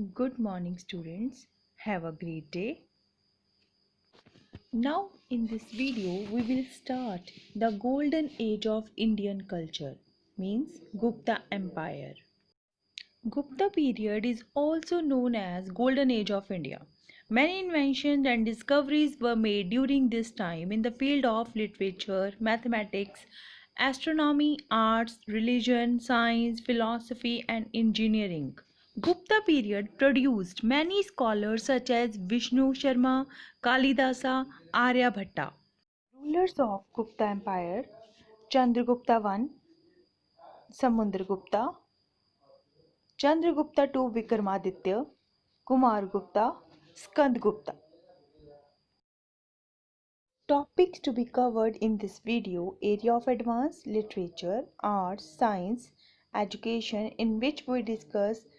Good morning, students. Have a great day. Now, in this video, we will start the golden age of Indian culture, means Gupta Empire. Gupta period is also known as Golden Age of India. Many inventions and discoveries were made during this time in the field of literature, mathematics, astronomy, arts, religion, science, philosophy, and engineering. Gupta period produced many scholars such as Vishnu Sharma, Kalidasa, Aryabhatta. Rulers of Gupta Empire: Chandragupta I, Samudragupta, Chandragupta II Vikramaditya, Kumargupta, Skandgupta. Topics to be covered in this video: area of advanced literature, arts, science, education, in which we discuss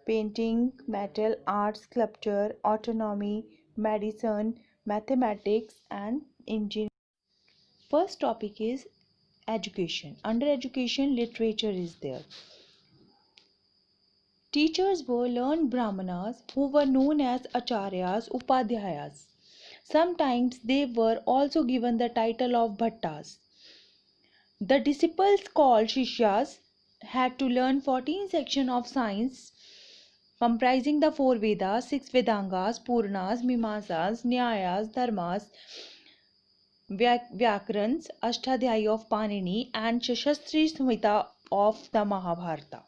painting, metal art, sculpture, autonomy, medicine, mathematics, and engineering. First topic is education. Under education, literature is there. Teachers were learned Brahmanas who were known as Acharyas, Upadhyayas. Sometimes they were also given the title of Bhattas. The disciples called Shishyas had to learn 14 sections of science comprising the 4 Vedas, 6 Vedangas, Purnas, Mimamsas, Nyayas, Dharmas, Vyakarans, Ashtadhyayi of Panini, and Shashastri Samhita of the Mahabharata.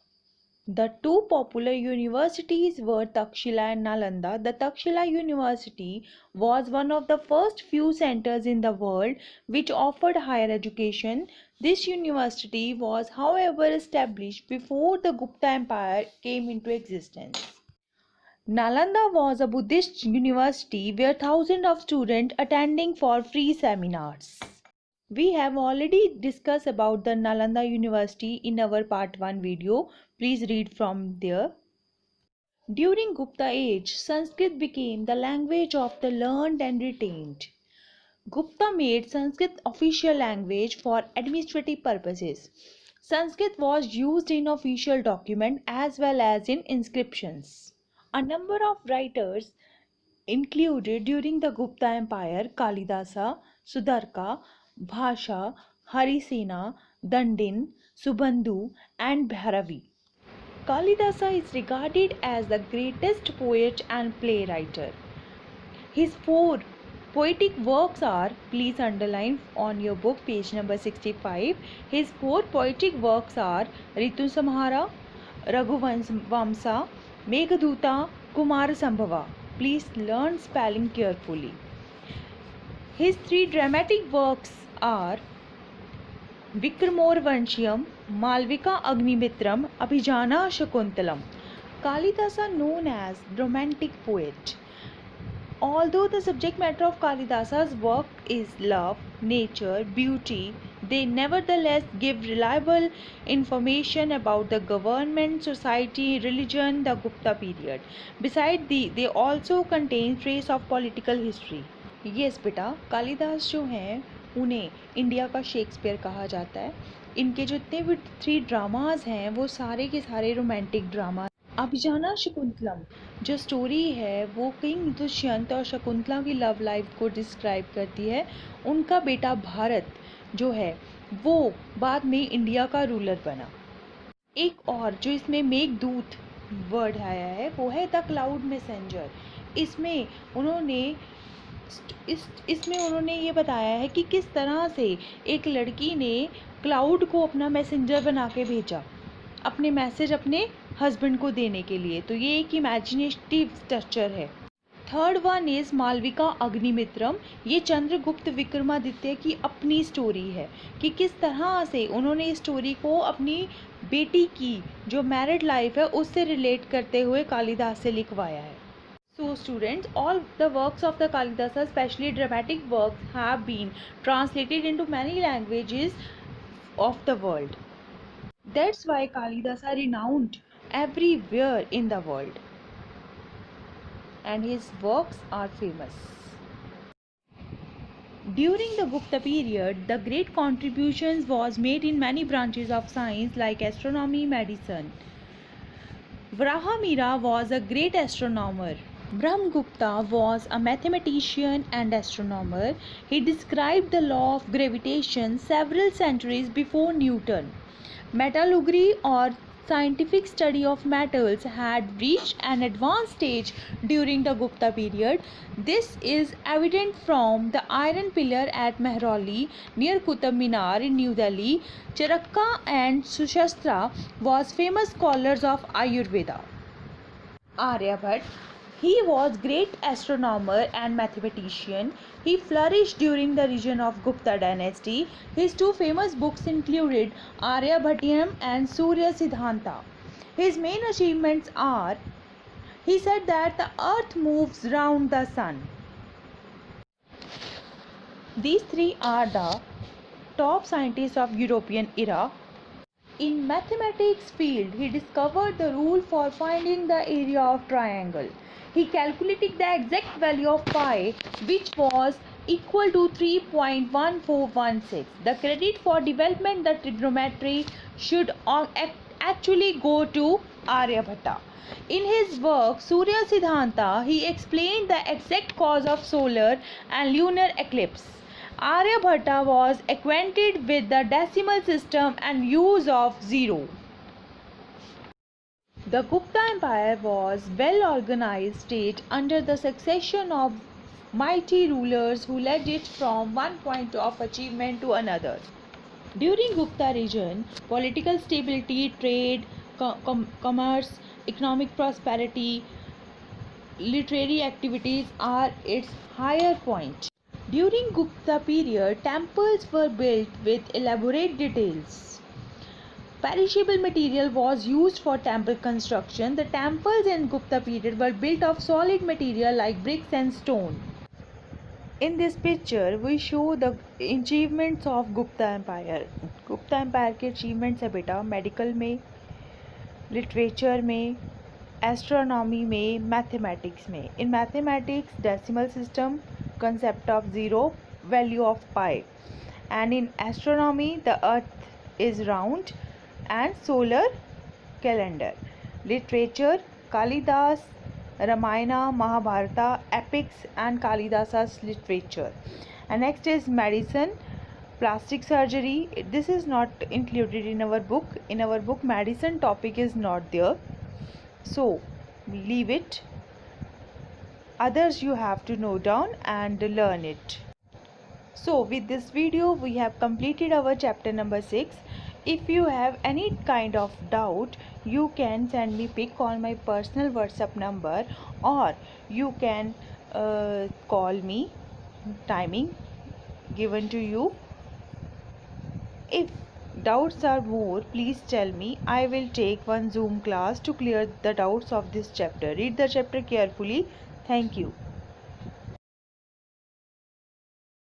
The two popular universities were Takshila and Nalanda. The Takshila University was one of the first few centers in the world which offered higher education. This university was, however, established before the Gupta Empire came into existence. Nalanda was a Buddhist university where thousands of students attending for free seminars. We have already discussed about the Nalanda University in our part 1 video. Please read from there. During Gupta age, Sanskrit became the language of the learned and retained. Gupta made Sanskrit official language for administrative purposes. Sanskrit was used in official documents as well as in inscriptions. A number of writers included during the Gupta Empire: Kalidasa, Sudarka, Bhasha, Harisena, Dandin, Subandhu, and Bhairavi. Kalidasa is regarded as the greatest poet and playwright. His 4 poetic works are, please underline on your book page number 65, his 4 poetic works are Ritu Samhara, Raghuvamsa, Meghaduta, Kumar Sambhava. Please learn spelling carefully. His 3 dramatic works are Vikramorvanshiyam, Malvika Agnimitram, Abhijana Shakuntalam. Kalidasa known as romantic poet. Although the subject matter of Kalidasa's work is love, nature, beauty, they nevertheless give reliable information about the government, society, religion, the Gupta period. Besides, they also contain trace of political history. Yes बेटा, कालिदास जो हैं उन्हें India का Shakespeare कहा जाता है. इनके जो इतने भी 3 ड्रामाज हैं वो सारे के सारे रोमांटिक ड्रामा. अभिजाना शकुंतलम जो स्टोरी है वो किंग दुष्यंत और शकुंतला की लव लाइफ को डिस्क्राइब करती है. उनका बेटा भारत जो है वो बाद में इंडिया का रूलर बना. एक और जो इसमें मेघदूत वर्ड आया है वो है द क्लाउड मैसेंजर. इसमें उन्होंने ये बताया है कि किस तरह से एक लड़की ने क्लाउड को अपना मैसेंजर बना के भेजा अपने मैसेज अपने हस्बैंड को देने के लिए. तो ये एक इमेजिनेटिव स्ट्रक्चर है. Third one is Malvika Agnimitram. ये चंद्रगुप्त विक्रमादित्य की अपनी स्टोरी है कि किस तरह से उन्होंने इस स्टोरी को अपनी बेटी की जो मैरिड लाइफ है उससे रिलेट करते हुए कालिदास से लिखवाया है. So students, all the works of the Kalidasa, especially dramatic works, have been translated into many languages of the world. That's why Kalidasa renowned everywhere in the world, and his works are famous. During the Gupta period, the great contributions was made in many branches of science like astronomy, medicine. Vrahamira was a great astronomer. Brahmagupta was a mathematician and astronomer. He described the law of gravitation several centuries before Newton. Metallurgy or scientific study of metals had reached an advanced stage during the Gupta period. This is evident from the iron pillar at Mehrauli near Qutub Minar in New Delhi. Charaka and Sushastra was famous scholars of Ayurveda. Aryabhat. He was great astronomer and mathematician. He flourished during the reign of Gupta dynasty. His two famous books included Aryabhatiam and Surya Siddhanta. His main achievements are: he said that the earth moves round the sun. These three are the top scientists of European era. In mathematics field, he discovered the rule for finding the area of triangle. He calculated the exact value of pi, which was equal to 3.1416. The credit for development the trigonometry should actually go to Aryabhatta. In his work Surya Siddhanta, he explained the exact cause of solar and lunar eclipse. Aryabhatta was acquainted with the decimal system and use of zero. The Gupta Empire was well organized state under the succession of mighty rulers who led it from one point of achievement to another. During Gupta region, political stability, trade, commerce, economic prosperity, literary activities are its higher point. During Gupta period, temples were built with elaborate details. Perishable material was used for temple construction. The temples in Gupta period were built of solid material like bricks and stone. In this picture, we show the achievements of Gupta Empire. Gupta Empire के achievements है बेटा medical में, literature में, astronomy में, mathematics में. In mathematics, decimal system, concept of zero, value of pi. And in astronomy, the earth is round and solar calendar. Literature, Kalidas, Ramayana, Mahabharata, epics and Kalidasa's literature. And next is medicine, plastic surgery. This is not included in our book. In our book, medicine topic is not there. So leave it. Others you have to note down and learn it. So with this video we have completed our chapter number 6. If you have any kind of doubt, you can send me pic on my personal WhatsApp number, or you can call me. Timing given to you. If doubts are more, please tell me. I will take one Zoom class to clear the doubts of this chapter. Read the chapter carefully. Thank you.